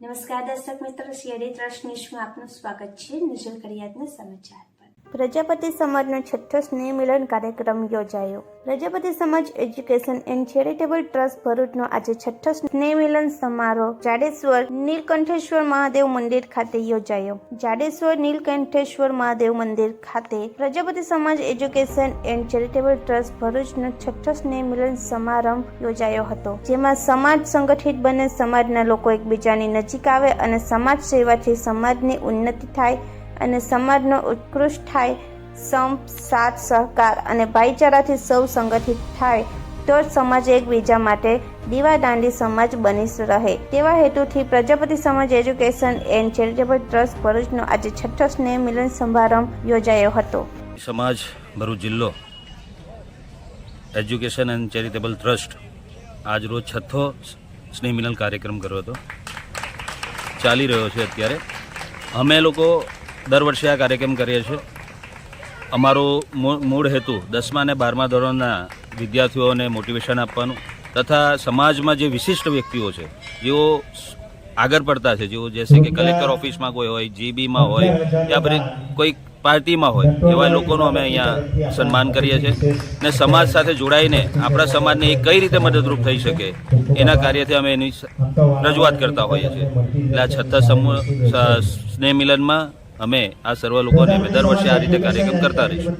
નમસ્કાર દર્શક મિત્રો, સીઆરડી ટ્રસ્ટ ન્યૂઝમાં આપનું સ્વાગત છે. નજર કરીએ આજના સમાચાર પર. પ્રજાપતિ સમાજનો 6થો સ્નેહ મિલન કાર્યક્રમ યોજાયો. પ્રજાપતિ સમાજ એજ્યુકેશન એન્ડ ચેરિટેબલ ટ્રસ્ટ ભરૂચનો આજે 6થો સ્નેહ મિલન સમારોહ જાડેશ્વર નીલકંઠેશ્વર મહાદેવ મંદિર ખાતે યોજાયો. જાડેશ્વર નીલકંઠેશ્વર મહાદેવ મંદિર ખાતે પ્રજાપતિ સમાજ એજ્યુકેશન એન્ડ ચેરિટેબલ ટ્રસ્ટ ભરૂચનો 6થો સ્નેહ મિલન સમારંભ યોજાયો હતો, જેમાં સમાજ સંગઠિત બને, સમાજના લોકો એકબીજાની નજીક આવે અને સમાજ સેવાથી સમાજની ઉન્નતિ થાય અને સમાજનો ઉત્કૃષ્ટ થાય. સંપ, સાથ, સહકાર અને ભાઈચારાથી સૌ સંગઠિત થાય તો જ સમાજ એકબીજા માટે દીવાદાંડી સમાજ બની રહે તેવા હેતુથી પ્રજાપતિ સમાજ એજ્યુકેશન એન્ડ ચેરિટેબલ ટ્રસ્ટ ભરૂચનો આજે 6થો સ્નેહ મિલન સમારંભ યોજાયો હતો. સમાજ ભરૂચ જિલ્લો એજ્યુકેશન એન્ડ ચેરિટેબલ ટ્રસ્ટ આજ રોજ 6થો સ્નેહ મિલન કાર્યક્રમ કર્યો હતો, ચાલી રહ્યો છે. અત્યારે અમે લોકો દર વર્ષે આ કાર્યક્રમ કરીએ છીએ. અમારો મૂળ હેતુ 10મા અને 12મા ધોરણના વિદ્યાર્થીઓને મોટિવેશન આપવાનું તથા સમાજમાં જે વિશિષ્ટ વ્યક્તિઓ છે જેઓ આગળ પડતા છે, જેઓ જેસે કે કલેક્ટર ઓફિસમાં કોઈ હોય, જીબીમાં હોય યા પછી કોઈ પાર્ટીમાં હોય, એવા લોકોનું અમે અહીંયા સન્માન કરીએ છીએ ને સમાજ સાથે જોડાઈને આપણા સમાજને એ કઈ રીતે મદદરૂપ થઈ શકે એના કાર્યથી અમે એની રજૂઆત કરતા હોઈએ છીએ. એટલે આ 6થા સ્નેહ મિલનમાં અમે આ સર્વ લોકોને દર વર્ષે આ રીતે કાર્યક્રમ કરતા રહીશું.